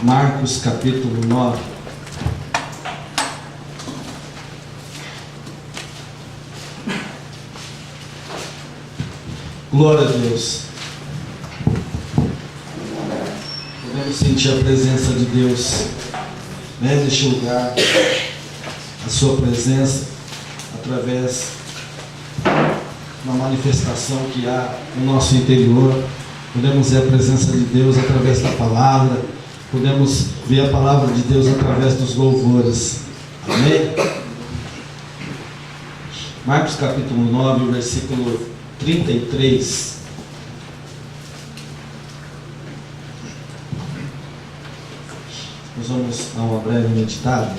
Marcos capítulo 9. Glória a Deus. Podemos sentir a presença de Deus, né, neste lugar, a sua presença, através da manifestação que há no nosso interior. Podemos ver a presença de Deus através da palavra, podemos ver a palavra de Deus através dos louvores. Amém? Marcos capítulo 9, versículo 33. Nós vamos dar uma breve meditada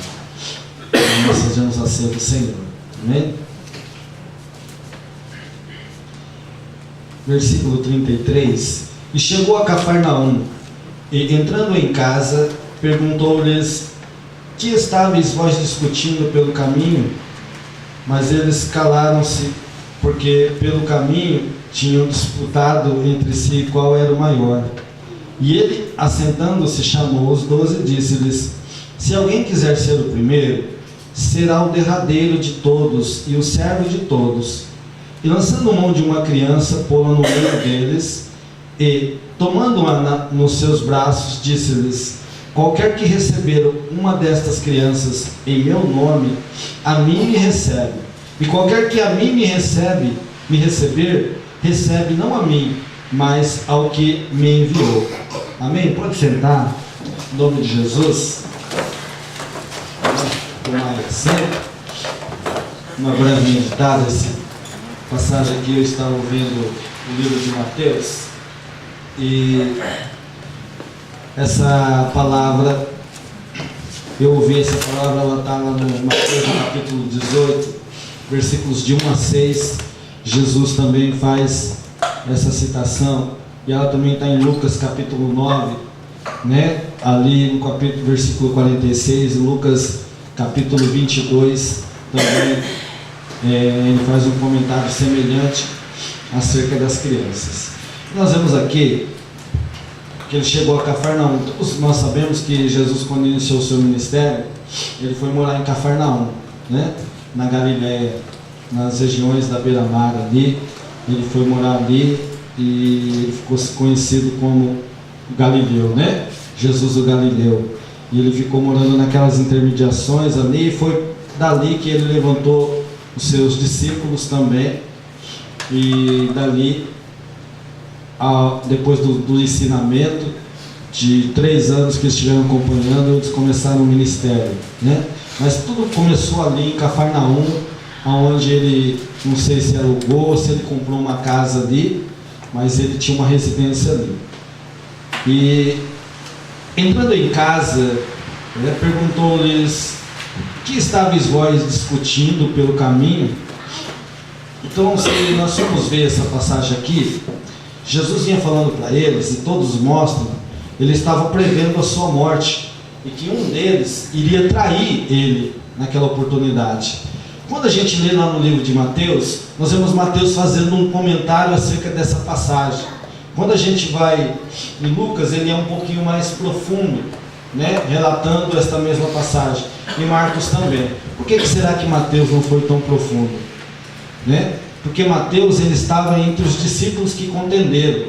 e nós fazemos a ceia do Senhor. Amém? Versículo 33. E chegou a Cafarnaum, e entrando em casa, perguntou-lhes: que estáveis vós discutindo pelo caminho? Mas eles calaram-se, porque pelo caminho tinham disputado entre si qual era o maior. E ele, assentando-se, chamou os 12 e disse-lhes: se alguém quiser ser o primeiro, será o derradeiro de todos e o servo de todos. E lançando mão de uma criança, pô-la no meio deles, e, tomando-a nos seus braços, disse-lhes: qualquer que receber uma destas crianças em meu nome, a mim me recebe. E qualquer que a mim me receber, recebe não a mim, mas ao que me enviou. Amém? Pode sentar, em nome de Jesus. Tomar sempre uma breve meditada. Essa passagem aqui eu estava ouvindo o livro de Mateus, e essa palavra, eu ouvi essa palavra, ela está lá no Mateus capítulo 18, versículos de 1 a 6. Jesus também faz essa citação, e ela também está em Lucas capítulo 9, né? Ali no capítulo, versículo 46, Lucas capítulo 22, também ele faz um comentário semelhante acerca das crianças. Nós vemos aqui que ele chegou a Cafarnaum. Todos nós sabemos que Jesus, quando iniciou o seu ministério, ele foi morar em Cafarnaum, né? Na Galileia, nas regiões da beira-mar ali. Ele foi morar ali e ficou conhecido como Galileu, né? Jesus o Galileu. E ele ficou morando naquelas intermediações ali, e foi dali que ele levantou os seus discípulos também. E dali, depois do ensinamento de 3 anos que estiveram acompanhando, eles começaram o ministério, né? Mas tudo começou ali em Cafarnaum, onde ele, não sei se alugou, se ele comprou uma casa ali, mas ele tinha uma residência ali. E entrando em casa, perguntou-lhes: que estáveis vós discutindo pelo caminho? Então, se nós formos ver essa passagem aqui, Jesus vinha falando para eles, e todos mostram, ele estava prevendo a sua morte, e que um deles iria trair ele naquela oportunidade. Quando a gente lê lá no livro de Mateus, nós vemos Mateus fazendo um comentário acerca dessa passagem. Quando a gente vai em Lucas, ele é um pouquinho mais profundo, né, relatando esta mesma passagem. E Marcos também. Por que será que Mateus não foi tão profundo? Né? Porque Mateus, ele estava entre os discípulos que contenderam.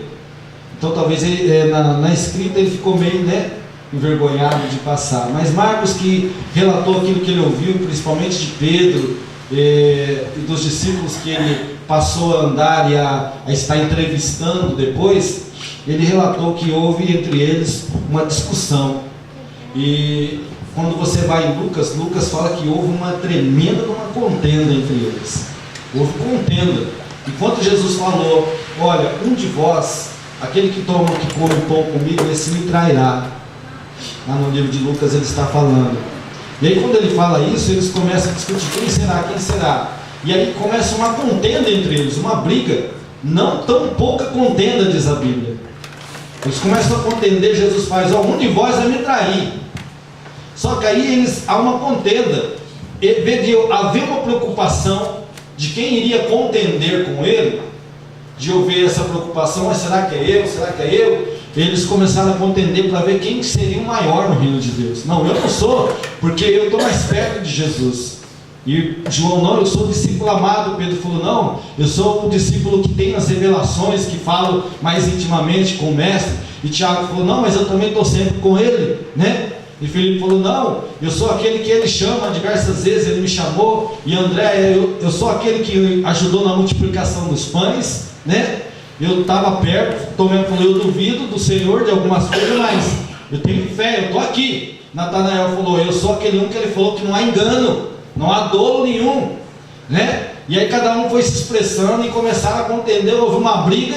Então talvez ele, na escrita ele ficou meio, né, envergonhado de passar. Mas Marcos, que relatou aquilo que ele ouviu, principalmente de Pedro e dos discípulos que ele passou a andar e a estar entrevistando depois, ele relatou que houve entre eles uma discussão. E quando você vai em Lucas, Lucas fala que houve uma tremenda contenda entre eles. Houve contenda. Enquanto Jesus falou: olha, um de vós, aquele que come pão comigo, esse me trairá. Lá no livro de Lucas ele está falando. E aí quando ele fala isso, eles começam a discutir: quem será, quem será? E aí começa uma contenda entre eles, uma briga. Não tão pouca contenda, diz a Bíblia. Eles começam a contender. Jesus faz: um de vós vai me trair. Só que aí há uma contenda. Havia uma preocupação de quem iria contender com ele, de ouvir essa preocupação: mas será que é eu? Será que é eu? eles começaram a contender para ver quem seria o maior no reino de Deus. Não, eu não sou, porque eu estou mais perto de Jesus. E João, não, eu sou o discípulo amado. Pedro falou, não, eu sou o discípulo que tem as revelações, que falo mais intimamente com o mestre. E Tiago falou, não, mas eu também estou sempre com ele, né? E Filipe falou, não, eu sou aquele que ele chama diversas vezes, ele me chamou. E André, eu sou aquele que ajudou na multiplicação dos pães, né? Eu estava perto. Tomé falou, eu duvido do Senhor de algumas coisas, mas eu tenho fé, eu estou aqui. Natanael falou, eu sou aquele que ele falou que não há engano, não há dolo nenhum, né? E aí cada um foi se expressando e começaram a contender. Houve uma briga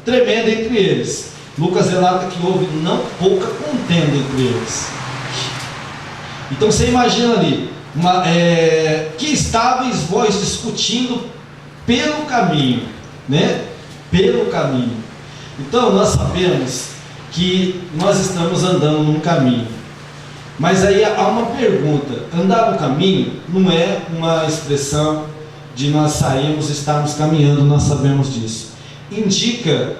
tremenda entre eles. Lucas relata que houve não pouca contenda entre eles. Então você imagina ali, que estáveis vós discutindo pelo caminho, né? Pelo caminho. Então nós sabemos que nós estamos andando num caminho. Mas aí há uma pergunta: andar no caminho não é uma expressão de nós sairmos, estarmos caminhando, nós sabemos disso. Indica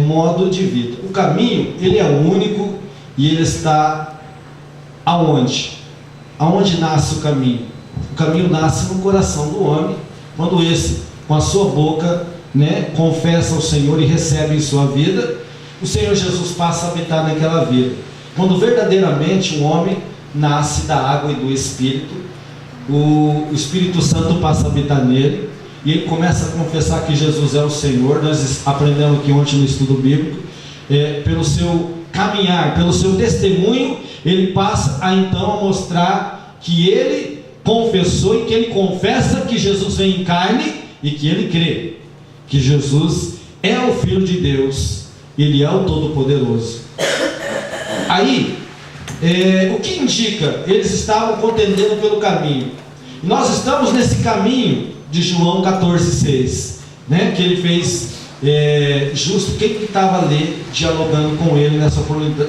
modo de vida. O caminho, ele é único e ele está aonde? Aonde nasce o caminho? O caminho nasce no coração do homem, quando esse, com a sua boca, né, confessa ao Senhor e recebe em sua vida, o Senhor Jesus passa a habitar naquela vida. Quando verdadeiramente um homem nasce da água e do Espírito, o Espírito Santo passa a habitar nele, e ele começa a confessar que Jesus é o Senhor. Nós aprendemos aqui ontem no estudo bíblico, pelo seu caminhar, pelo seu testemunho, ele passa a então a mostrar que ele confessou e que ele confessa que Jesus vem em carne e que ele crê que Jesus é o Filho de Deus, ele é o Todo-Poderoso. Aí, o que indica? Eles estavam contendendo pelo caminho. Nós estamos nesse caminho de João 14,6, né? Que ele fez justo. Quem estava ali dialogando com ele nessa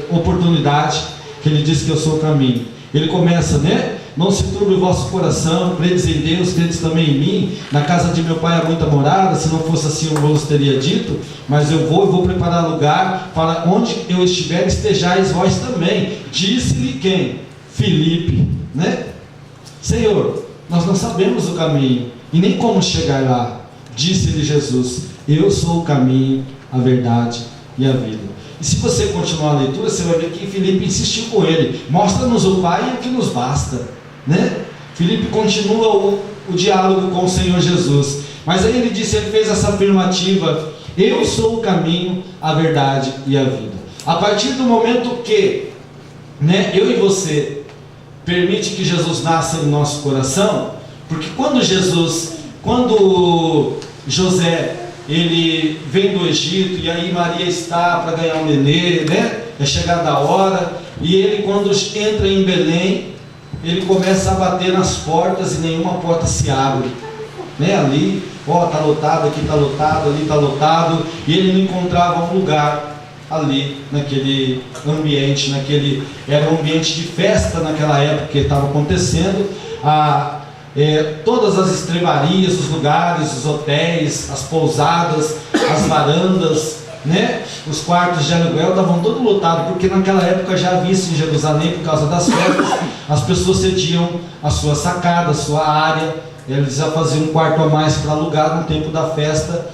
oportunidade que ele disse que eu sou o caminho? Ele começa, né? Não se turbe o vosso coração, credes em Deus, credes também em mim. Na casa de meu pai há muita morada, se não fosse assim eu vos teria dito. Mas eu vou preparar lugar, para onde eu estiver estejais vós também. Disse-lhe quem? Filipe, né? Senhor, nós não sabemos o caminho e nem como chegar lá. Disse-lhe Jesus, eu sou o caminho, a verdade e a vida. E se você continuar a leitura, você vai ver que Filipe insistiu com ele: mostra-nos o Pai e o que nos basta, né? Filipe continua o diálogo com o Senhor Jesus, mas aí ele fez essa afirmativa: eu sou o caminho, a verdade e a vida. A partir do momento que, né, eu e você permite que Jesus nasça no nosso coração, porque quando José ele vem do Egito, e aí Maria está para ganhar um nenê, né? É chegada a hora, e ele, quando entra em Belém, ele começa a bater nas portas e nenhuma porta se abre, né? Ali, está lotado, aqui está lotado, ali está lotado, e ele não encontrava um lugar ali, naquele ambiente, era um ambiente de festa naquela época que estava acontecendo. Todas as estrebarias, os lugares, os hotéis, as pousadas, as varandas, né? Os quartos de aluguel estavam todos lotados, porque naquela época já havia isso em Jerusalém, por causa das festas, as pessoas cediam a sua sacada, a sua área, eles já faziam um quarto a mais para alugar no tempo da festa,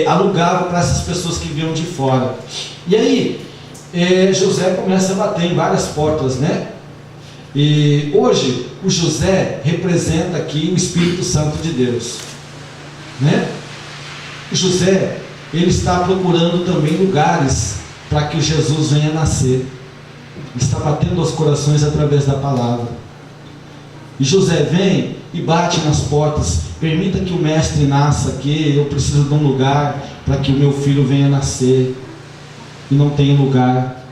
alugavam para essas pessoas que vinham de fora. E aí, José começa a bater em várias portas, né? E hoje o José representa aqui o Espírito Santo de Deus, né? O José, ele está procurando também lugares para que Jesus venha nascer. Ele está batendo aos corações através da palavra. E José vem e bate nas portas: permita que o mestre nasça aqui, eu preciso de um lugar para que o meu filho venha nascer, e não tem lugar.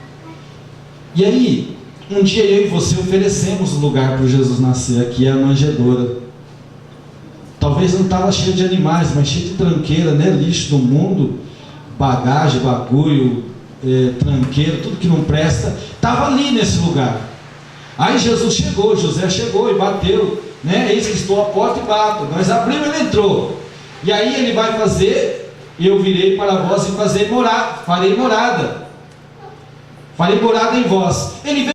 E aí, um dia eu e você oferecemos o lugar para Jesus nascer. Aqui é a manjedoura. Talvez não estava cheio de animais, mas cheio de tranqueira, né? Lixo do mundo, bagagem, bagulho, tranqueira, tudo que não presta, estava ali nesse lugar. Aí Jesus chegou, José chegou e bateu, né? Eis que estou à porta e bato. Nós abrimos, ele entrou. E aí ele vai fazer: eu virei para vós e farei morada. Farei morada em vós. Ele veio